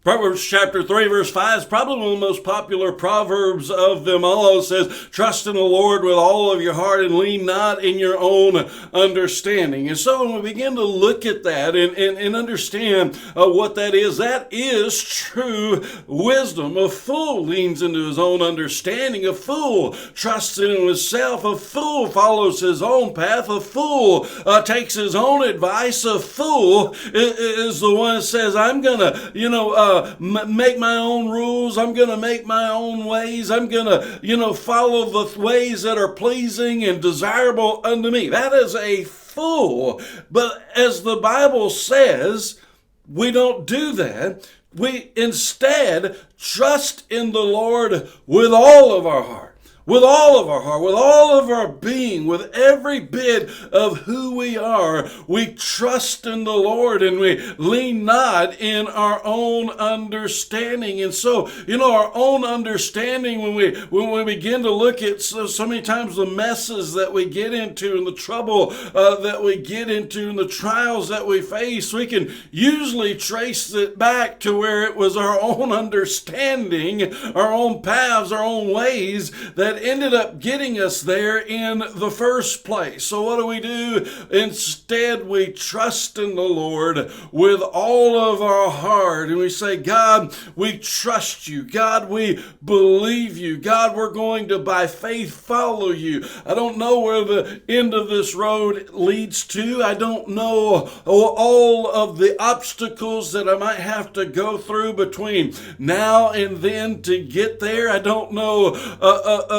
Proverbs chapter 3 verse 5 is probably one of the most popular proverbs of them all. It says, trust in the Lord with all of your heart and lean not in your own understanding. And so when we begin to look at that and understand what that is true wisdom. A fool leans into his own understanding. A fool trusts in himself. A fool follows his own path. A fool takes his own advice. A fool is the one that says, I'm going to, make my own rules. I'm going to make my own ways. I'm going to, follow the ways that are pleasing and desirable unto me. That is a fool. But as the Bible says, we don't do that. We instead trust in the Lord with all of our heart. With all of our heart, with all of our being, with every bit of who we are, we trust in the Lord and we lean not in our own understanding. And so, our own understanding, when we begin to look at so many times the messes that we get into and the trouble that we get into and the trials that we face, we can usually trace it back to where it was our own understanding, our own paths, our own ways that ended up getting us there in the first place. So what do? Instead, we trust in the Lord with all of our heart. And we say, God, we trust you. God, we believe you. God, we're going to, by faith, follow you. I don't know where the end of this road leads to. I don't know all of the obstacles that I might have to go through between now and then to get there. I don't know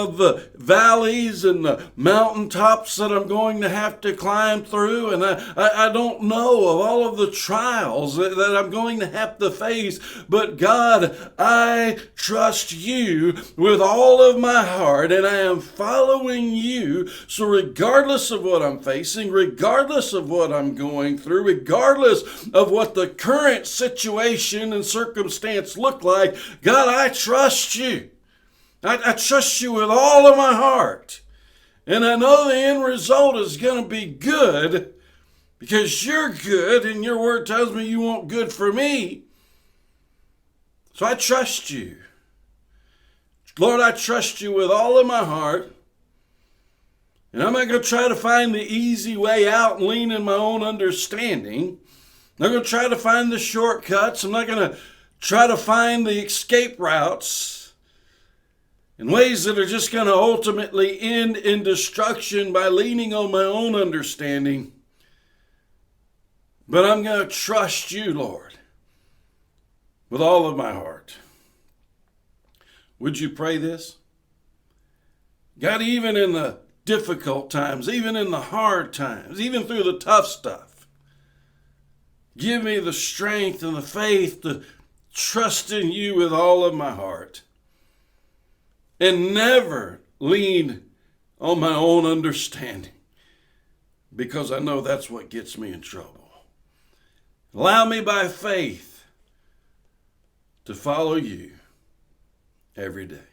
of the valleys and the mountaintops that I'm going to have to climb through. And I don't know of all of the trials that I'm going to have to face. But God, I trust you with all of my heart, and I am following you. So regardless of what I'm facing, regardless of what I'm going through, regardless of what the current situation and circumstance look like, God, I trust you. I trust you with all of my heart. And I know the end result is going to be good because you're good and your word tells me you want good for me. So I trust you. Lord, I trust you with all of my heart. And I'm not going to try to find the easy way out and lean in my own understanding. I'm not going to try to find the shortcuts. I'm not going to try to find the escape routes in ways that are just going to ultimately end in destruction by leaning on my own understanding. But I'm going to trust you, Lord, with all of my heart. Would you pray this? God, even in the difficult times, even in the hard times, even through the tough stuff, give me the strength and the faith to trust in you with all of my heart. And never lean on my own understanding, because I know that's what gets me in trouble. Allow me by faith to follow you every day.